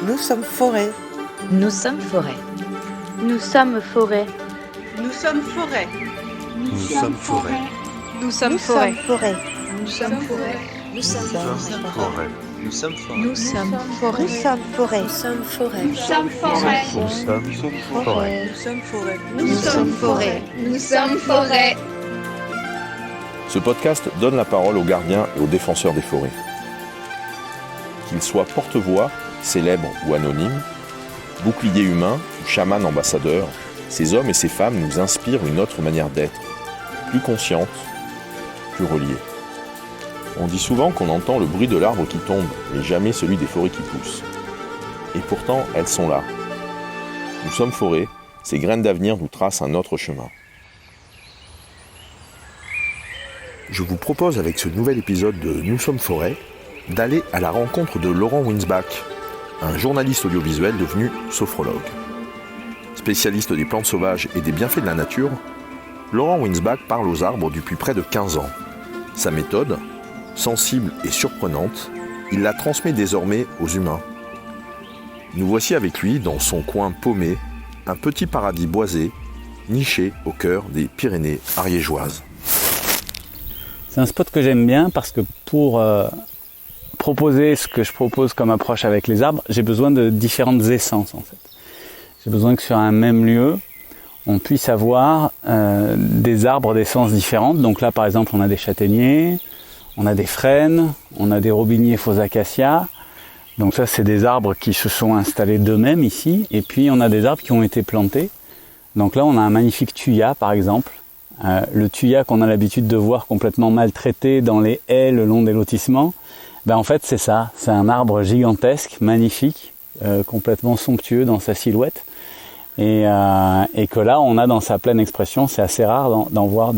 Nous sommes forêt. Nous sommes forêt. Nous sommes forêt. Nous sommes forêt. Nous sommes forêt. Nous sommes forêt. Nous sommes forêt. Nous sommes forêt. Nous sommes forêt. Nous sommes forêt. Nous sommes forêt. Nous sommes forêt. Nous sommes forêt. Nous sommes forêt. Nous sommes forêt. Nous sommes forêt. Nous sommes forêt. Ce podcast donne la parole aux gardiens et aux défenseurs des forêts. Qu'ils soient porte-voix, célèbres ou anonymes, boucliers humains ou chamans ambassadeurs, ces hommes et ces femmes nous inspirent une autre manière d'être, plus consciente, plus reliée. On dit souvent qu'on entend le bruit de l'arbre qui tombe, mais jamais celui des forêts qui poussent. Et pourtant, elles sont là. Nous sommes forêt, ces graines d'avenir nous tracent un autre chemin. Je vous propose avec ce nouvel épisode de Nous sommes forêt d'aller à la rencontre de Laurent Winsbach, un journaliste audiovisuel devenu sophrologue. Spécialiste des plantes sauvages et des bienfaits de la nature, Laurent Winsbach parle aux arbres depuis près de 15 ans. Sa méthode, sensible et surprenante, il la transmet désormais aux humains. Nous voici avec lui dans son coin paumé, un petit paradis boisé, niché au cœur des Pyrénées ariégeoises. C'est un spot que j'aime bien parce que pour proposer ce que je propose comme approche avec les arbres, j'ai besoin de différentes essences en fait. J'ai besoin que sur un même lieu, on puisse avoir des arbres d'essences différentes. Donc là par exemple on a des châtaigniers, on a des frênes, on a des robiniers faux acacias. Donc ça c'est des arbres qui se sont installés d'eux-mêmes ici. Et puis on a des arbres qui ont été plantés. Donc là on a un magnifique thuya par exemple. Le thuya qu'on a l'habitude de voir complètement maltraité dans les haies le long des lotissements, en fait c'est ça, c'est un arbre gigantesque, magnifique, complètement somptueux dans sa silhouette et que là on a dans sa pleine expression. C'est assez rare d'en voir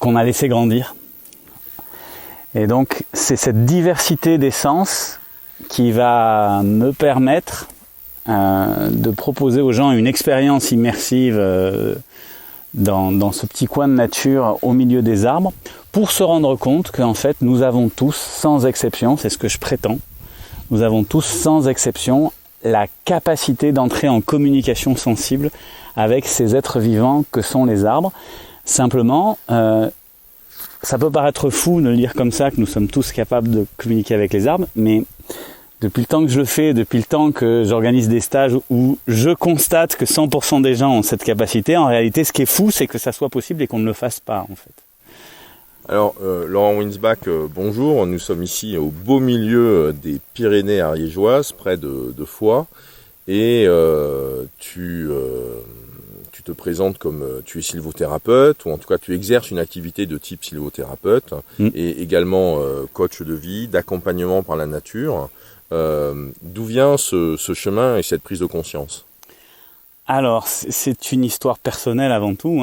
qu'on a laissé grandir. Et donc c'est cette diversité d'essences qui va me permettre de proposer aux gens une expérience immersive dans ce petit coin de nature au milieu des arbres, pour se rendre compte qu'en fait nous avons tous, sans exception, c'est ce que je prétends, nous avons tous sans exception la capacité d'entrer en communication sensible avec ces êtres vivants que sont les arbres. Simplement, ça peut paraître fou de le dire comme ça, que nous sommes tous capables de communiquer avec les arbres, mais depuis le temps que je le fais, depuis le temps que j'organise des stages où je constate que 100% des gens ont cette capacité, en réalité, ce qui est fou, c'est que ça soit possible et qu'on ne le fasse pas, en fait. Alors, Laurent Winsbach, bonjour. Nous sommes ici au beau milieu des Pyrénées ariégeoises, près de Foix. Et tu te présentes comme tu es sylvothérapeute, ou en tout cas tu exerces une activité de type sylvothérapeute, et également coach de vie, d'accompagnement par la nature. D'où vient ce chemin et cette prise de conscience ? Alors, c'est une histoire personnelle avant tout.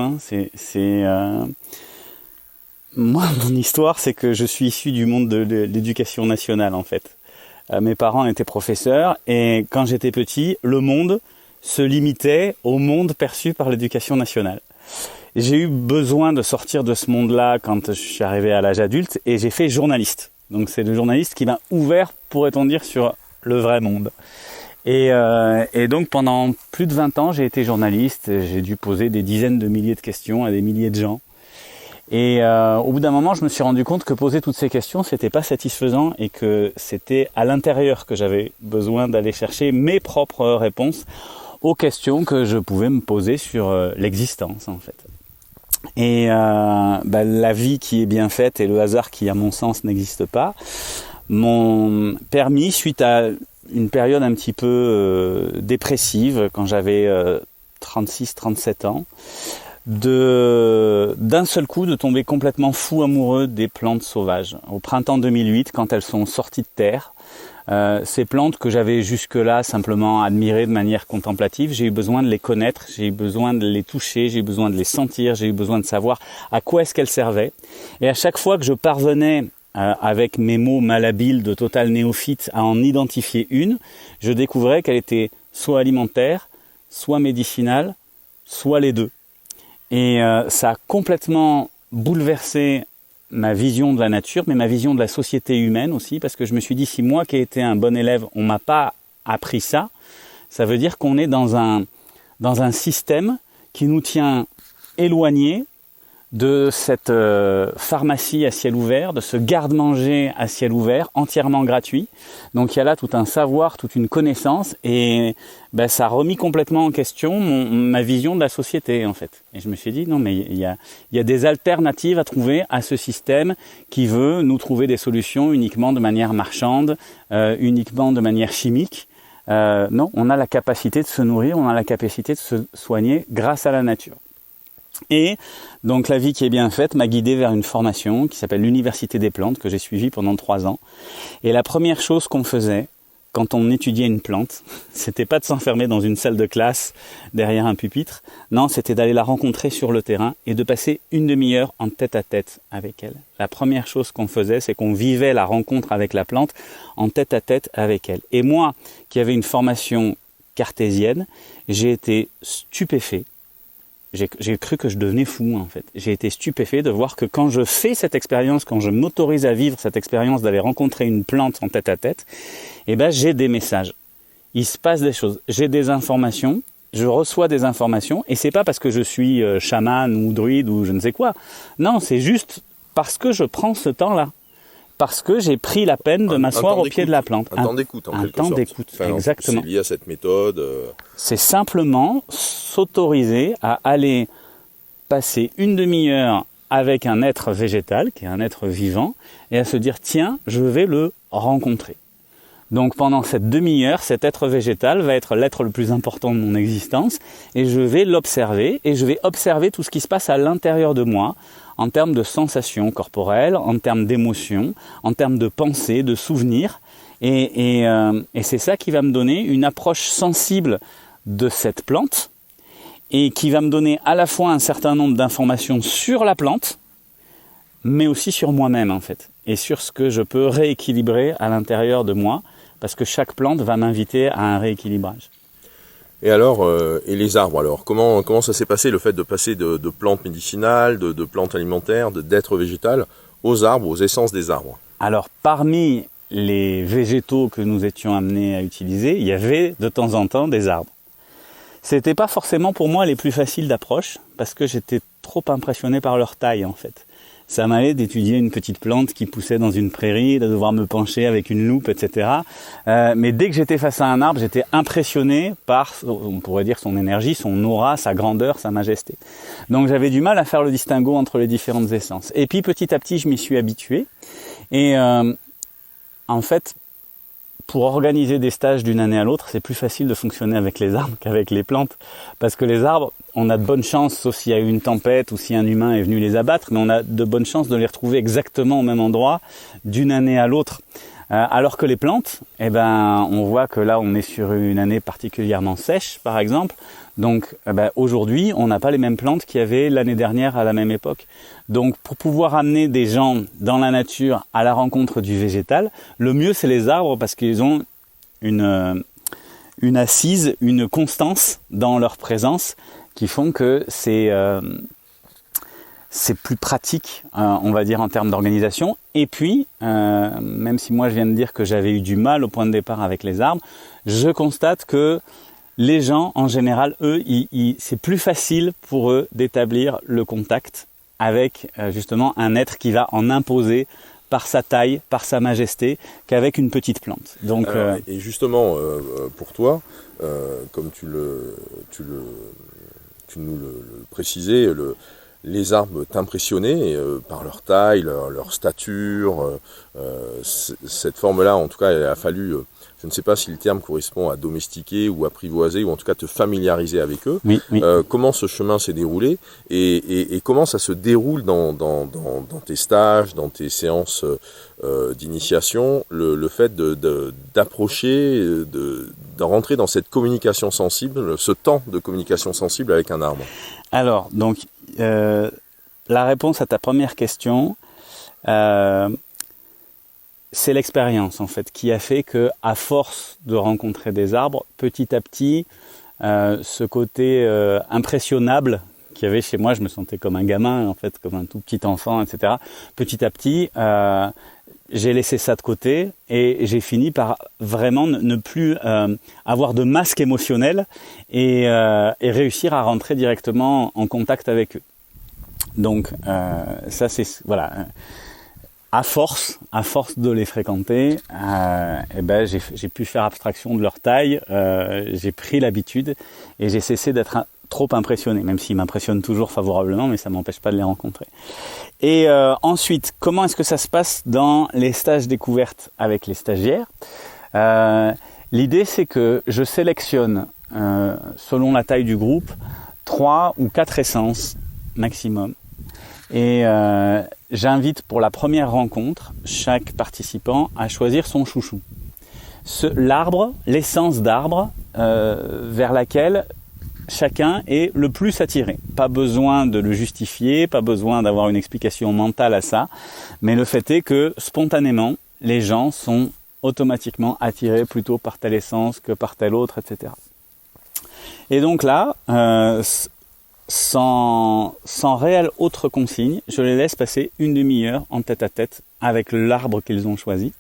Moi, mon histoire, c'est que je suis issu du monde de l'éducation nationale, en fait. Mes parents étaient professeurs, et quand j'étais petit, le monde se limitait au monde perçu par l'éducation nationale. J'ai eu besoin de sortir de ce monde-là quand je suis arrivé à l'âge adulte, et j'ai fait journaliste. Donc c'est le journaliste qui m'a ouvert, pourrait-on dire, sur le vrai monde. Et donc pendant plus de 20 ans, j'ai été journaliste, j'ai dû poser des dizaines de milliers de questions à des milliers de gens. Et au bout d'un moment, je me suis rendu compte que poser toutes ces questions, c'était pas satisfaisant et que c'était à l'intérieur que j'avais besoin d'aller chercher mes propres réponses aux questions que je pouvais me poser sur l'existence, en fait. Et la vie qui est bien faite et le hasard qui, à mon sens, n'existe pas, m'ont permis, suite à une période un petit peu dépressive, quand j'avais 36-37 ans, d'un seul coup de tomber complètement fou amoureux des plantes sauvages. Au printemps 2008, quand elles sont sorties de terre, ces plantes que j'avais jusque-là simplement admirées de manière contemplative, j'ai eu besoin de les connaître, j'ai eu besoin de les toucher, j'ai eu besoin de les sentir, j'ai eu besoin de savoir à quoi est-ce qu'elles servaient. Et à chaque fois que je parvenais, avec mes mots malhabiles de total néophyte, à en identifier une, je découvrais qu'elle était soit alimentaire, soit médicinale, soit les deux. Et ça a complètement bouleversé ma vision de la nature, mais ma vision de la société humaine aussi, parce que je me suis dit, si moi qui ai été un bon élève, on m'a pas appris ça, ça veut dire qu'on est dans un système qui nous tient éloignés de cette pharmacie à ciel ouvert, de ce garde-manger à ciel ouvert, entièrement gratuit. Donc il y a là tout un savoir, toute une connaissance, et ça a remis complètement en question ma vision de la société, en fait. Et je me suis dit, non, mais il y a des alternatives à trouver à ce système qui veut nous trouver des solutions uniquement de manière marchande, uniquement de manière chimique. Non, on a la capacité de se nourrir, on a la capacité de se soigner grâce à la nature. Et donc la vie qui est bien faite m'a guidé vers une formation qui s'appelle l'Université des plantes, que j'ai suivie pendant 3 ans. Et la première chose qu'on faisait quand on étudiait une plante, c'était pas de s'enfermer dans une salle de classe derrière un pupitre. Non, c'était d'aller la rencontrer sur le terrain et de passer une demi-heure en tête-à-tête avec elle. La première chose qu'on faisait, c'est qu'on vivait la rencontre avec la plante en tête-à-tête avec elle. Et moi, qui avais une formation cartésienne, j'ai été stupéfait. J'ai cru que je devenais fou, en fait. J'ai été stupéfait de voir que quand je fais cette expérience, quand je m'autorise à vivre cette expérience d'aller rencontrer une plante en tête-à-tête, j'ai des messages. Il se passe des choses. J'ai des informations, je reçois des informations, et c'est pas parce que je suis chaman ou druide ou je ne sais quoi. Non, c'est juste parce que je prends ce temps-là. Parce que j'ai pris la peine de m'asseoir au pied de la plante. Un temps d'écoute, en quelque sorte. Un temps d'écoute, exactement. C'est lié à cette méthode. C'est simplement s'autoriser à aller passer une demi-heure avec un être végétal, qui est un être vivant, et à se dire, tiens, je vais le rencontrer. Donc pendant cette demi-heure, cet être végétal va être l'être le plus important de mon existence, et je vais l'observer, et je vais observer tout ce qui se passe à l'intérieur de moi, en termes de sensations corporelles, en termes d'émotions, en termes de pensées, de souvenirs. Et c'est ça qui va me donner une approche sensible de cette plante et qui va me donner à la fois un certain nombre d'informations sur la plante, mais aussi sur moi-même, en fait, et sur ce que je peux rééquilibrer à l'intérieur de moi, parce que chaque plante va m'inviter à un rééquilibrage. Et alors, et les arbres alors, comment ça s'est passé, le fait de passer de plantes médicinales, de plantes alimentaires, d'êtres végétales, aux arbres, aux essences des arbres? Alors, parmi les végétaux que nous étions amenés à utiliser, il y avait de temps en temps des arbres. C'était pas forcément pour moi les plus faciles d'approche, parce que j'étais trop impressionné par leur taille, en fait. Ça m'allait d'étudier une petite plante qui poussait dans une prairie, de devoir me pencher avec une loupe, etc. Mais dès que j'étais face à un arbre, j'étais impressionné par, on pourrait dire, son énergie, son aura, sa grandeur, sa majesté. Donc j'avais du mal à faire le distinguo entre les différentes essences. Et puis petit à petit, je m'y suis habitué. Et en fait, pour organiser des stages d'une année à l'autre, c'est plus facile de fonctionner avec les arbres qu'avec les plantes. Parce que les arbres, on a de bonnes chances, sauf s'il y a eu une tempête ou si un humain est venu les abattre, mais on a de bonnes chances de les retrouver exactement au même endroit d'une année à l'autre. Alors que les plantes, on voit que là, on est sur une année particulièrement sèche, par exemple. Donc aujourd'hui, on n'a pas les mêmes plantes qu'il y avait l'année dernière à la même époque. Donc pour pouvoir amener des gens dans la nature à la rencontre du végétal, le mieux c'est les arbres parce qu'ils ont une assise, une constance dans leur présence qui font que c'est plus pratique, on va dire, en termes d'organisation. Et puis, même si moi je viens de dire que j'avais eu du mal au point de départ avec les arbres, je constate que les gens, en général, eux, c'est plus facile pour eux d'établir le contact avec justement un être qui va en imposer par sa taille, par sa majesté, qu'avec une petite plante. Donc, et justement, pour toi, comme tu nous le précisais, les arbres t'impressionnaient par leur taille, leur stature, cette forme-là, en tout cas, il a fallu, je ne sais pas si le terme correspond à domestiquer ou apprivoiser, ou en tout cas te familiariser avec eux. Oui. Comment ce chemin s'est déroulé et comment ça se déroule dans tes stages, dans tes séances d'initiation, le fait d'approcher, de rentrer dans cette communication sensible, ce temps de communication sensible avec un arbre? Alors, donc, la réponse à ta première question, c'est l'expérience en fait qui a fait que, à force de rencontrer des arbres, petit à petit, ce côté impressionnable qu'il y avait chez moi, je me sentais comme un gamin en fait, comme un tout petit enfant, etc. Petit à petit, j'ai laissé ça de côté et j'ai fini par vraiment ne plus avoir de masque émotionnel et réussir à rentrer directement en contact avec eux. Donc ça c'est voilà. À force de les fréquenter, j'ai pu faire abstraction de leur taille, j'ai pris l'habitude et j'ai cessé d'être trop impressionné, même s'ils m'impressionnent toujours favorablement, mais ça m'empêche pas de les rencontrer. Et ensuite, comment est-ce que ça se passe dans les stages découvertes avec les stagiaires ? L'idée, c'est que je sélectionne, selon la taille du groupe, 3 ou 4 essences maximum. Et j'invite pour la première rencontre chaque participant à choisir son chouchou. L'arbre, l'essence d'arbre vers laquelle chacun est le plus attiré. Pas besoin de le justifier, pas besoin d'avoir une explication mentale à ça, mais le fait est que spontanément, les gens sont automatiquement attirés plutôt par telle essence que par telle autre, etc. Et donc là, sans réelle autre consigne, je les laisse passer une demi-heure en tête-à-tête avec l'arbre qu'ils ont choisi.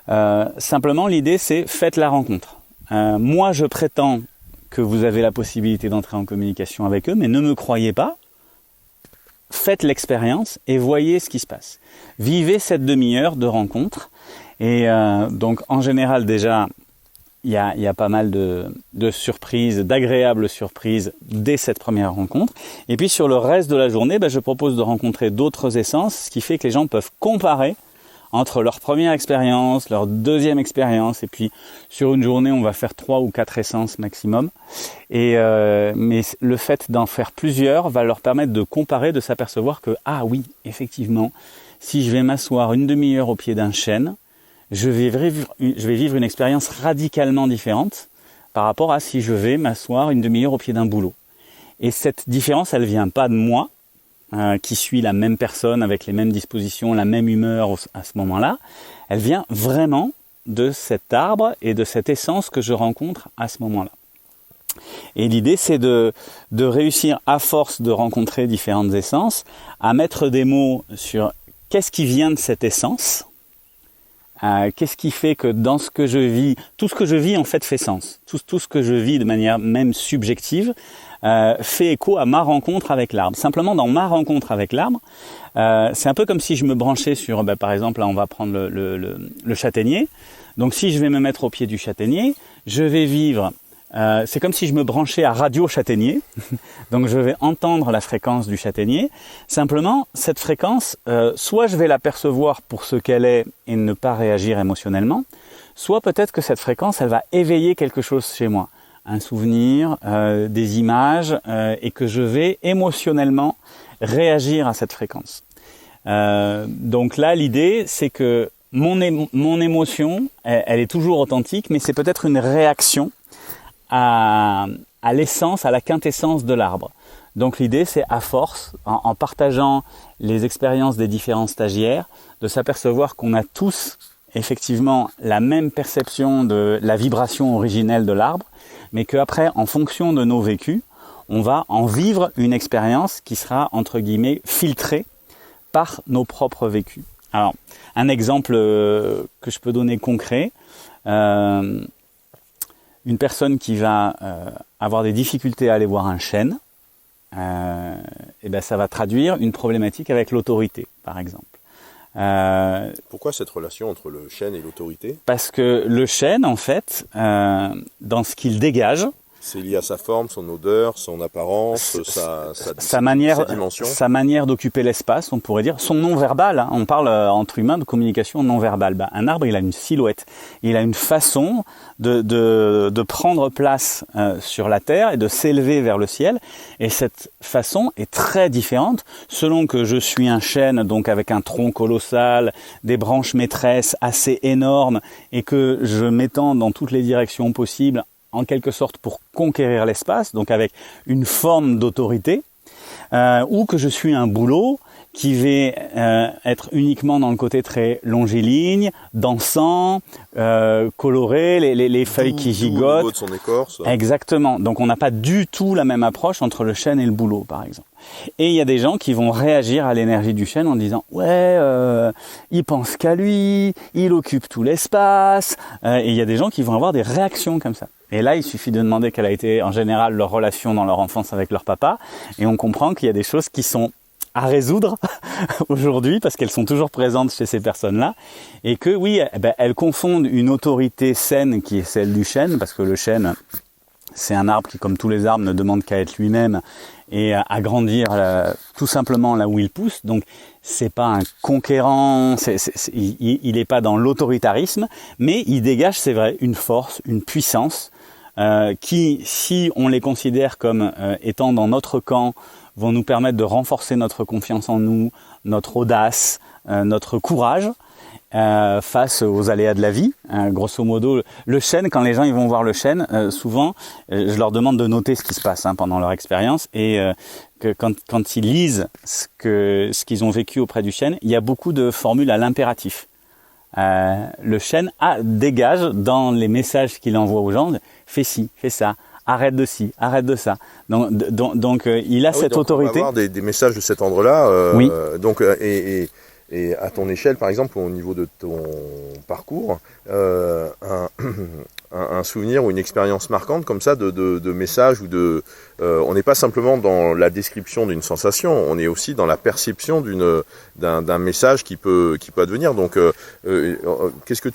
Simplement, l'idée, c'est faites la rencontre. Moi, je prétends que vous avez la possibilité d'entrer en communication avec eux, mais ne me croyez pas. Faites l'expérience et voyez ce qui se passe. Vivez cette demi-heure de rencontre. Et donc, en général, déjà, il y a pas mal de surprises, d'agréables surprises dès cette première rencontre. Et puis sur le reste de la journée, je propose de rencontrer d'autres essences, ce qui fait que les gens peuvent comparer entre leur première expérience, leur deuxième expérience, et puis sur une journée, on va faire 3 ou 4 essences maximum. Et mais le fait d'en faire plusieurs va leur permettre de comparer, de s'apercevoir que ah oui, effectivement, si je vais m'asseoir une demi-heure au pied d'un chêne, je vais vivre une expérience radicalement différente par rapport à si je vais m'asseoir une demi-heure au pied d'un bouleau. Et cette différence, elle vient pas de moi, qui suis la même personne avec les mêmes dispositions, la même humeur à ce moment-là. Elle vient vraiment de cet arbre et de cette essence que je rencontre à ce moment-là. Et l'idée, c'est de réussir, à force de rencontrer différentes essences, à mettre des mots sur qu'est-ce qui vient de cette essence. Qu'est-ce qui fait que dans ce que je vis, tout ce que je vis en fait fait sens. Tout ce que je vis de manière même subjective fait écho à ma rencontre avec l'arbre. Simplement dans ma rencontre avec l'arbre, c'est un peu comme si je me branchais sur, par exemple, là on va prendre le châtaignier. Donc si je vais me mettre au pied du châtaignier, je vais vivre. C'est comme si je me branchais à radio châtaignier, donc je vais entendre la fréquence du châtaignier. Simplement, cette fréquence, soit je vais la percevoir pour ce qu'elle est et ne pas réagir émotionnellement, soit peut-être que cette fréquence, elle va éveiller quelque chose chez moi, un souvenir, des images, et que je vais émotionnellement réagir à cette fréquence. Donc là, l'idée, c'est que mon émotion, elle est toujours authentique, mais c'est peut-être une réaction à l'essence, à la quintessence de l'arbre. Donc l'idée, c'est à force, en partageant les expériences des différents stagiaires, de s'apercevoir qu'on a tous effectivement la même perception de la vibration originelle de l'arbre, mais qu'après, en fonction de nos vécus, on va en vivre une expérience qui sera, entre guillemets, filtrée par nos propres vécus. Alors, un exemple que je peux donner concret, une personne qui va avoir des difficultés à aller voir un chêne, ça va traduire une problématique avec l'autorité, par exemple. Pourquoi cette relation entre le chêne et l'autorité ? Parce que le chêne, en fait, dans ce qu'il dégage, c'est lié à sa forme, son odeur, son apparence, sa manière d'occuper l'espace, on pourrait dire. Son non-verbal, hein. On parle entre humains de communication non-verbale. Un arbre, il a une silhouette. Il a une façon de prendre place sur la terre et de s'élever vers le ciel. Et cette façon est très différente selon que je suis un chêne, donc avec un tronc colossal, des branches maîtresses assez énormes et que je m'étends dans toutes les directions possibles en quelque sorte pour conquérir l'espace, donc avec une forme d'autorité, ou que je suis un bouleau qui va être uniquement dans le côté très longiligne, dansant, coloré, les feuilles qui gigotent. Au niveau de son écorce. Exactement. Donc on n'a pas du tout la même approche entre le chêne et le bouleau, par exemple. Et il y a des gens qui vont réagir à l'énergie du chêne en disant il pense qu'à lui, il occupe tout l'espace. Et il y a des gens qui vont avoir des réactions comme ça. Et là, il suffit de demander quelle a été en général leur relation dans leur enfance avec leur papa, et on comprend qu'il y a des choses qui sont à résoudre aujourd'hui parce qu'elles sont toujours présentes chez ces personnes-là, et que oui, elles confondent une autorité saine qui est celle du chêne, parce que le chêne, c'est un arbre qui, comme tous les arbres, ne demande qu'à être lui-même et à grandir tout simplement là où il pousse. Donc c'est pas un conquérant, il n'est pas dans l'autoritarisme, mais il dégage, c'est vrai, une force, une puissance qui, si on les considère comme étant dans notre camp, vont nous permettre de renforcer notre confiance en nous, notre audace, notre courage face aux aléas de la vie. Grosso modo, le chêne, quand les gens ils vont voir le chêne, souvent, je leur demande de noter ce qui se passe pendant leur expérience, et que quand ils lisent ce qu'ils ont vécu auprès du chêne, il y a beaucoup de formules à l'impératif. Le chêne dégage dans les messages qu'il envoie aux gens, fais ci, fais ça, arrête de ci, arrête de ça. Donc il a cette autorité. On va avoir des messages de cet ordre-là. Oui. Donc et à ton échelle, par exemple, au niveau de ton parcours, un souvenir ou une expérience marquante comme ça de messages ou on n'est pas simplement dans la description d'une sensation, on est aussi dans la perception d'un message qui peut advenir. Donc, qu'est-ce que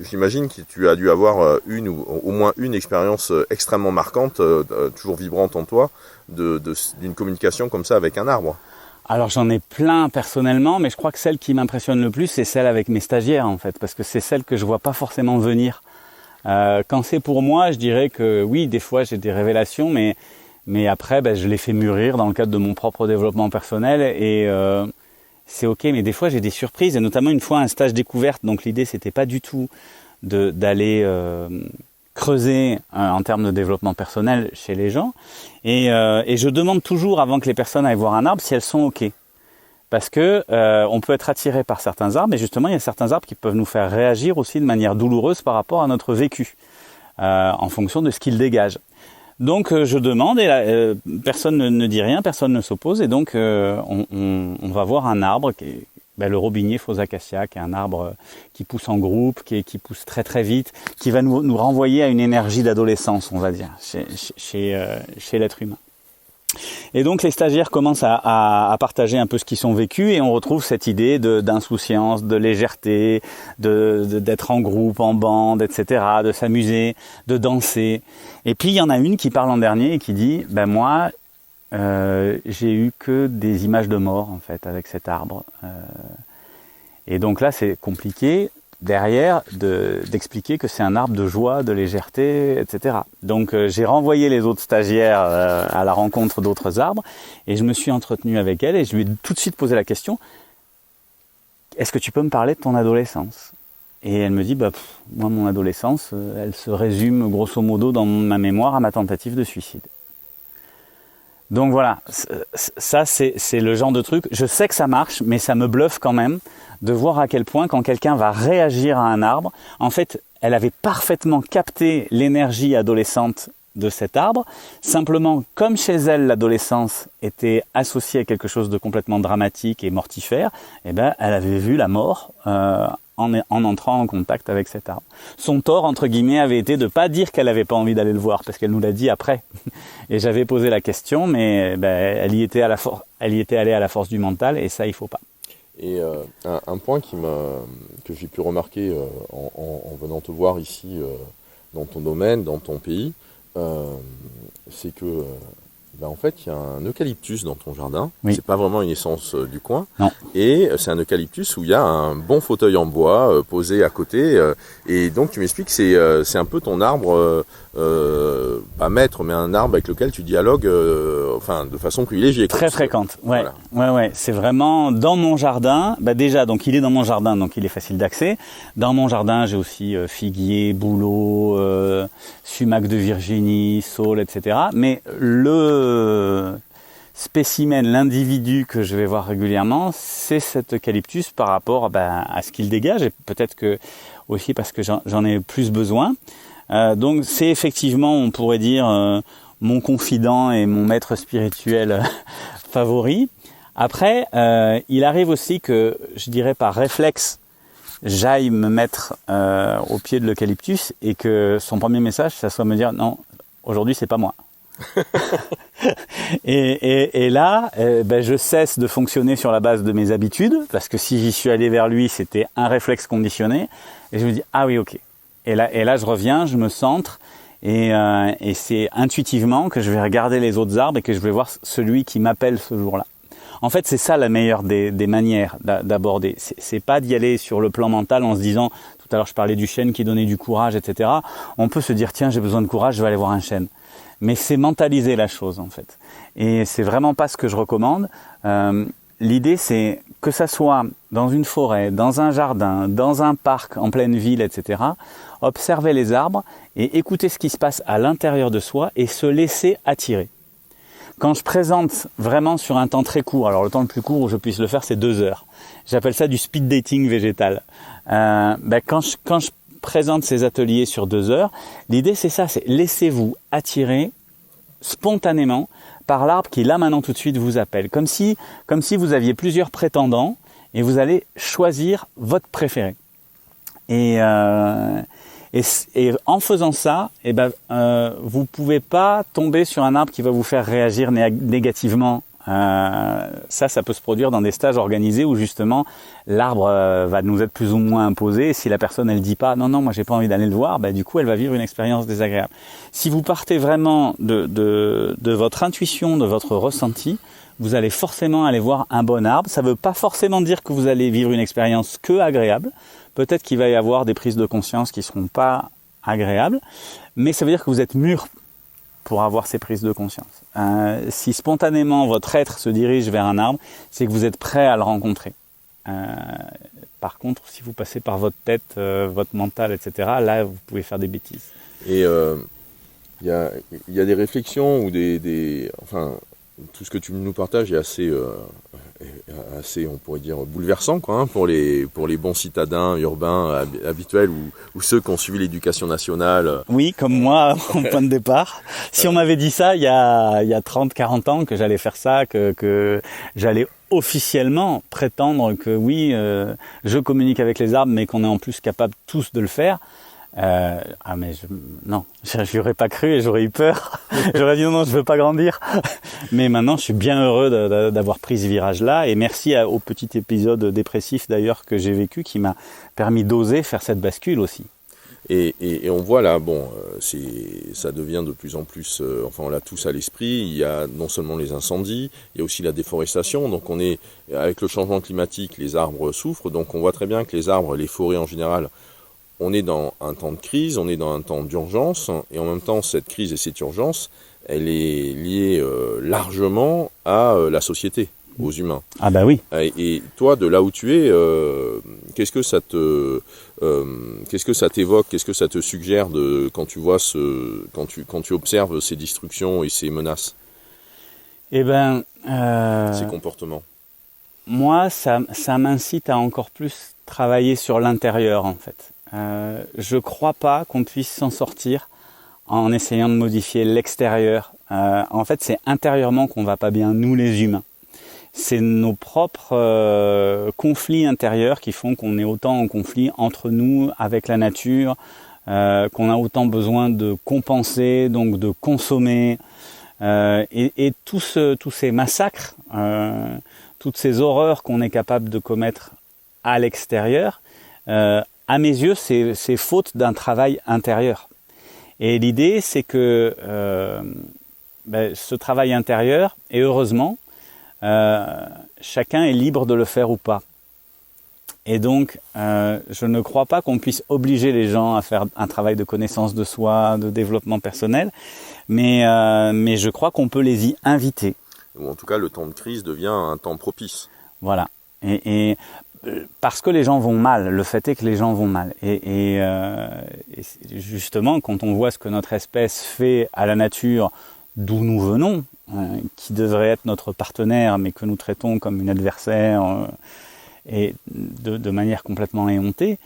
j'imagine que tu as dû avoir une ou au moins une expérience extrêmement marquante, toujours vibrante en toi, d'une communication comme ça avec un arbre. Alors j'en ai plein personnellement, mais je crois que celle qui m'impressionne le plus, c'est celle avec mes stagiaires en fait, parce que c'est celle que je vois pas forcément venir. Quand c'est pour moi, je dirais que oui, des fois j'ai des révélations, mais après je les fais mûrir dans le cadre de mon propre développement personnel, et c'est ok. Mais des fois j'ai des surprises, et notamment une fois un stage découverte. Donc l'idée c'était pas du tout d'aller creuser en termes de développement personnel chez les gens, et je demande toujours avant que les personnes aillent voir un arbre si elles sont ok, parce que on peut être attiré par certains arbres, et justement il y a certains arbres qui peuvent nous faire réagir aussi de manière douloureuse par rapport à notre vécu, en fonction de ce qu'ils dégagent. Donc je demande, et personne ne dit rien, personne ne s'oppose, et donc on va voir un arbre qui est le robinier faux acacia, qui est un arbre qui pousse en groupe, qui pousse très très vite, qui va nous renvoyer à une énergie d'adolescence, on va dire, chez l'être humain. Et donc les stagiaires commencent à partager un peu ce qu'ils ont vécu, et on retrouve cette idée d'insouciance, de légèreté, d'être en groupe, en bande, etc., de s'amuser, de danser. Et puis il y en a une qui parle en dernier et qui dit « moi, j'ai eu que des images de mort en fait avec cet arbre, et donc là c'est compliqué derrière d'expliquer que c'est un arbre de joie, de légèreté, etc. Donc j'ai renvoyé les autres stagiaires à la rencontre d'autres arbres, et je me suis entretenu avec elle, et je lui ai tout de suite posé la question: est-ce que tu peux me parler de ton adolescence? Et elle me dit moi mon adolescence elle se résume grosso modo dans ma mémoire à ma tentative de suicide. Donc voilà, ça c'est le genre de truc, je sais que ça marche, mais ça me bluffe quand même de voir à quel point quand quelqu'un va réagir à un arbre, en fait elle avait parfaitement capté l'énergie adolescente de cet arbre, simplement comme chez elle l'adolescence était associée à quelque chose de complètement dramatique et mortifère, elle avait vu la mort en entrant en contact avec cet arbre. Son tort, entre guillemets, avait été de ne pas dire qu'elle n'avait pas envie d'aller le voir, parce qu'elle nous l'a dit après. Et j'avais posé la question, mais elle y était allée à la force du mental, et ça, il ne faut pas. Et un point que j'ai pu remarquer en venant te voir ici, dans ton domaine, dans ton pays, c'est que en fait, il y a un eucalyptus dans ton jardin. Oui. C'est pas vraiment une essence du coin. Non. Et c'est un eucalyptus où il y a un bon fauteuil en bois posé à côté. Et donc, tu m'expliques que c'est un peu ton arbre, pas maître, mais un arbre avec lequel tu dialogues, de façon privilégiée. Très fréquente. Ouais. Voilà. Ouais. C'est vraiment dans mon jardin. Déjà, donc il est dans mon jardin, donc il est facile d'accès. Dans mon jardin, j'ai aussi figuier, bouleau, sumac de Virginie, saule, etc. Mais spécimen, l'individu que je vais voir régulièrement, c'est cet eucalyptus par rapport à ce qu'il dégage, et peut-être que aussi parce que j'en ai plus besoin. Donc c'est effectivement, on pourrait dire, mon confident et mon maître spirituel favori. Après, il arrive aussi que, je dirais par réflexe, j'aille me mettre au pied de l'eucalyptus et que son premier message, ça soit me dire non, aujourd'hui c'est pas moi. et là, je cesse de fonctionner sur la base de mes habitudes, parce que si j'y suis allé vers lui, c'était un réflexe conditionné, et je me dis ah oui, ok. Et là je reviens, je me centre, et c'est intuitivement que je vais regarder les autres arbres et que je vais voir celui qui m'appelle ce jour-là. En fait, c'est ça la meilleure des manières d'aborder. C'est pas d'y aller sur le plan mental en se disant, tout à l'heure je parlais du chêne qui donnait du courage, etc. On peut se dire tiens, j'ai besoin de courage, je vais aller voir un chêne. Mais c'est mentaliser la chose en fait. Et c'est vraiment pas ce que je recommande. L'idée c'est que ça soit dans une forêt, dans un jardin, dans un parc, en pleine ville, etc. Observer les arbres et écouter ce qui se passe à l'intérieur de soi et se laisser attirer. Quand je présente vraiment sur un temps très court, alors le temps le plus court où je puisse le faire c'est 2 heures. J'appelle ça du speed dating végétal. Quand je présente ces ateliers sur 2 heures, l'idée c'est ça, c'est laissez-vous attirer spontanément par l'arbre qui là maintenant tout de suite vous appelle. Comme si vous aviez plusieurs prétendants et vous allez choisir votre préféré. Et en faisant ça, vous pouvez pas tomber sur un arbre qui va vous faire réagir négativement. Ça peut se produire dans des stages organisés où justement l'arbre va nous être plus ou moins imposé. Et si la personne elle dit pas non moi j'ai pas envie d'aller le voir, du coup elle va vivre une expérience désagréable. Si vous partez vraiment de votre intuition, de votre ressenti, vous allez forcément aller voir un bon arbre. Ça veut pas forcément dire que vous allez vivre une expérience que agréable. Peut-être qu'il va y avoir des prises de conscience qui seront pas agréables, mais ça veut dire que vous êtes mûr pour avoir ces prises de conscience. Si spontanément votre être se dirige vers un arbre, c'est que vous êtes prêt à le rencontrer. Par contre, si vous passez par votre tête, votre mental, etc., là, vous pouvez faire des bêtises. Et il y a des réflexions ou tout ce que tu nous partages est assez, on pourrait dire, bouleversant, pour les bons citadins urbains habituels ou ceux qui ont suivi l'éducation nationale. Oui, comme moi, en point de départ. Si on m'avait dit ça il y a 30-40 ans, que j'allais faire ça, que j'allais officiellement prétendre que oui, je communique avec les arbres, mais qu'on est en plus capable tous de le faire, non, j'y aurais pas cru et j'aurais eu peur. J'aurais dit non, je veux pas grandir. Mais maintenant, je suis bien heureux d'avoir pris ce virage-là, et merci au petit épisode dépressif d'ailleurs que j'ai vécu qui m'a permis d'oser faire cette bascule aussi. Et on voit là, ça devient de plus en plus, on l'a tous à l'esprit, il y a non seulement les incendies, il y a aussi la déforestation, donc avec le changement climatique, les arbres souffrent, donc on voit très bien que les arbres, les forêts en général, on est dans un temps de crise, on est dans un temps d'urgence, et en même temps, cette crise et cette urgence, elle est liée largement à la société, aux humains. Ah bah oui. Et toi, de là où tu es, qu'est-ce que ça t'évoque, qu'est-ce que ça te suggère quand tu vois quand tu observes ces destructions et ces menaces? Ces comportements. Moi, ça m'incite à encore plus travailler sur l'intérieur, en fait. Je crois pas qu'on puisse s'en sortir en essayant de modifier l'extérieur. En fait, c'est intérieurement qu'on va pas bien, nous les humains. C'est nos propres conflits intérieurs qui font qu'on est autant en conflit entre nous, avec la nature, qu'on a autant besoin de compenser, donc de consommer. Et tous ces massacres, toutes ces horreurs qu'on est capable de commettre à l'extérieur, à mes yeux, c'est faute d'un travail intérieur. Et l'idée, c'est que ce travail intérieur, et heureusement, chacun est libre de le faire ou pas. Et donc, je ne crois pas qu'on puisse obliger les gens à faire un travail de connaissance de soi, de développement personnel, mais je crois qu'on peut les y inviter. Ou en tout cas, le temps de crise devient un temps propice. Voilà. Et parce que les gens vont mal, le fait est que les gens vont mal. Et justement, quand on voit ce que notre espèce fait à la nature, d'où nous venons, qui devrait être notre partenaire, mais que nous traitons comme une adversaire et de manière complètement éhontée,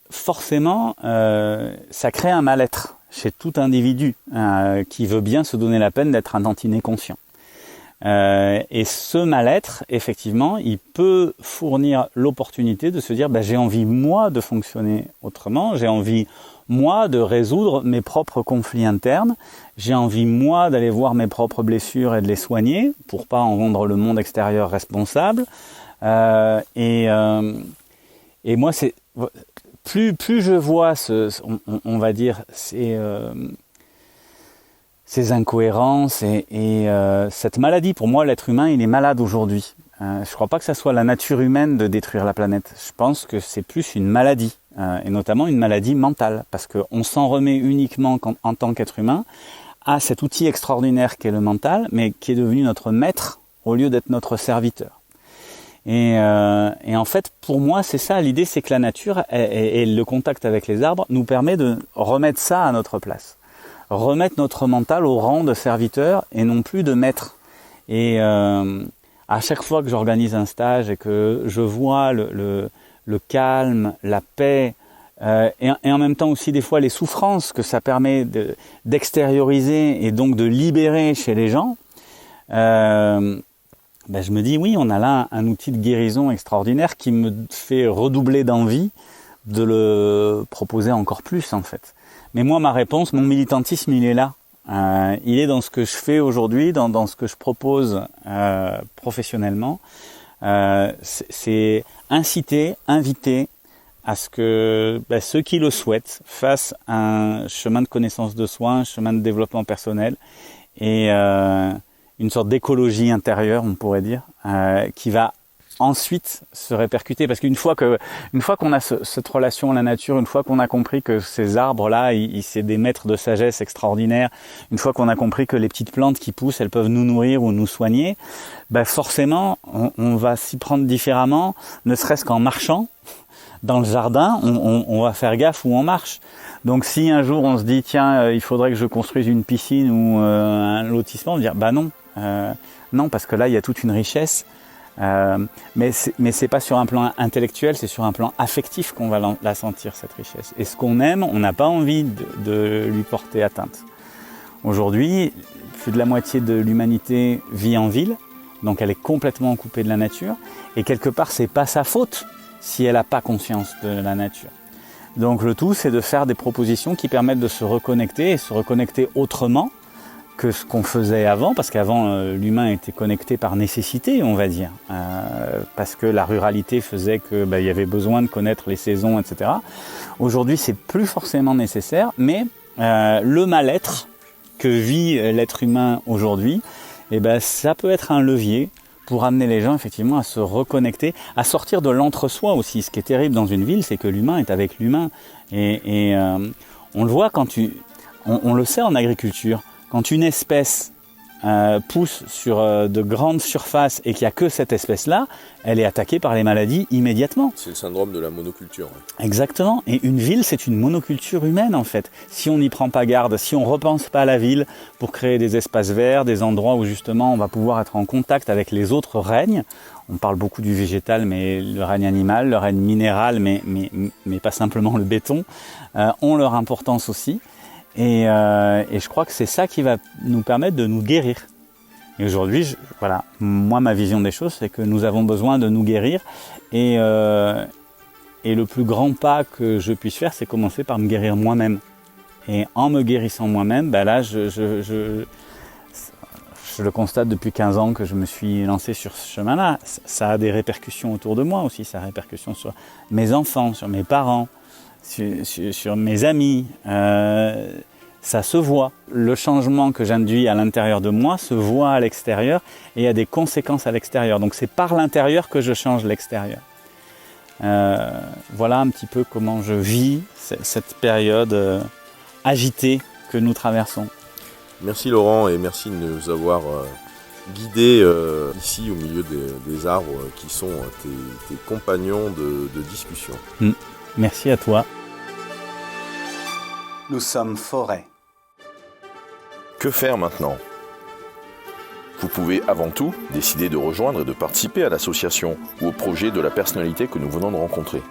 forcément, ça crée un mal-être chez tout individu qui veut bien se donner la peine d'être un tantinet conscient. Et ce mal-être, effectivement, il peut fournir l'opportunité de se dire j'ai envie, moi, de fonctionner autrement, j'ai envie, moi, de résoudre mes propres conflits internes, j'ai envie, moi, d'aller voir mes propres blessures et de les soigner pour pas en rendre le monde extérieur responsable. Et moi, c'est plus je vois on va dire ces incohérences et cette maladie. Pour moi, l'être humain, il est malade aujourd'hui. Je ne crois pas que ça soit la nature humaine de détruire la planète. Je pense que c'est plus une maladie, et notamment une maladie mentale, parce qu'on s'en remet uniquement en tant qu'être humain à cet outil extraordinaire qu'est le mental, mais qui est devenu notre maître au lieu d'être notre serviteur. Et en fait, pour moi, c'est ça. L'idée, c'est que la nature et le contact avec les arbres nous permet de remettre ça à notre place. Remettre notre mental au rang de serviteur et non plus de maître. Et à chaque fois que j'organise un stage et que je vois le calme, la paix, et en même temps aussi des fois les souffrances que ça permet d'extérioriser et donc de libérer chez les gens, je me dis oui, on a là un outil de guérison extraordinaire qui me fait redoubler d'envie de le proposer encore plus en fait. Mais moi, ma réponse, mon militantisme, il est là. Il est dans ce que je fais aujourd'hui, dans ce que je propose professionnellement. C'est inciter, inviter à ce que ceux qui le souhaitent fassent un chemin de connaissance de soi, un chemin de développement personnel et une sorte d'écologie intérieure, on pourrait dire, qui va ensuite se répercuter, parce qu'une fois qu'on a cette relation à la nature, une fois qu'on a compris que ces arbres-là, c'est des maîtres de sagesse extraordinaires, une fois qu'on a compris que les petites plantes qui poussent, elles peuvent nous nourrir ou nous soigner, forcément, on va s'y prendre différemment, ne serait-ce qu'en marchant dans le jardin, on va faire gaffe où on marche. Donc si un jour on se dit tiens, il faudrait que je construise une piscine ou un lotissement, on va dire non, parce que là il y a toute une richesse. Mais c'est pas sur un plan intellectuel, c'est sur un plan affectif qu'on va la sentir, cette richesse. Et ce qu'on aime, on n'a pas envie de lui porter atteinte. Aujourd'hui, plus de la moitié de l'humanité vit en ville, donc elle est complètement coupée de la nature, et quelque part c'est pas sa faute si elle n'a pas conscience de la nature. Donc le tout, c'est de faire des propositions qui permettent de se reconnecter, et se reconnecter autrement que ce qu'on faisait avant, parce qu'avant l'humain était connecté par nécessité, on va dire, parce que la ruralité faisait que il y avait besoin de connaître les saisons, etc. Aujourd'hui, c'est plus forcément nécessaire, mais le mal-être que vit l'être humain aujourd'hui, ça peut être un levier pour amener les gens effectivement à se reconnecter, à sortir de l'entre-soi aussi. Ce qui est terrible dans une ville, c'est que l'humain est avec l'humain, et on le voit on le sait en agriculture. Quand une espèce pousse sur de grandes surfaces et qu'il n'y a que cette espèce-là, elle est attaquée par les maladies immédiatement. C'est le syndrome de la monoculture. Ouais. Exactement. Et une ville, c'est une monoculture humaine en fait. Si on n'y prend pas garde, si on ne repense pas la ville pour créer des espaces verts, des endroits où justement on va pouvoir être en contact avec les autres règnes. On parle beaucoup du végétal, mais le règne animal, le règne minéral, mais pas simplement le béton, ont leur importance aussi. Et je crois que c'est ça qui va nous permettre de nous guérir. Et aujourd'hui, moi ma vision des choses, c'est que nous avons besoin de nous guérir. Et le plus grand pas que je puisse faire, c'est commencer par me guérir moi-même. Et en me guérissant moi-même, là, je le constate depuis 15 ans que je me suis lancé sur ce chemin-là. Ça a des répercussions autour de moi aussi. Ça a des répercussions sur mes enfants, sur mes parents, sur mes amis. Ça se voit. Le changement que j'induis à l'intérieur de moi se voit à l'extérieur et a des conséquences à l'extérieur. Donc c'est par l'intérieur que je change l'extérieur. Voilà un petit peu comment je vis cette période agitée que nous traversons. Merci Laurent, et merci de nous avoir guidés ici au milieu des arbres qui sont tes compagnons de discussion. Merci à toi. Nous sommes forêt. Que faire maintenant ? Vous pouvez avant tout décider de rejoindre et de participer à l'association ou au projet de la personnalité que nous venons de rencontrer.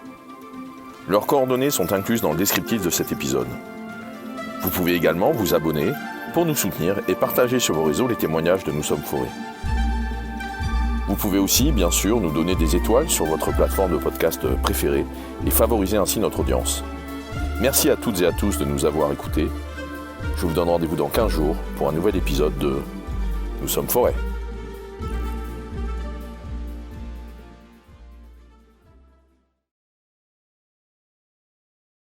Leurs coordonnées sont incluses dans le descriptif de cet épisode. Vous pouvez également vous abonner pour nous soutenir et partager sur vos réseaux les témoignages de Nous sommes Forêt. Vous pouvez aussi, bien sûr, nous donner des étoiles sur votre plateforme de podcast préférée et favoriser ainsi notre audience. Merci à toutes et à tous de nous avoir écoutés. Je vous donne rendez-vous dans 15 jours pour un nouvel épisode de Nous sommes Forêt.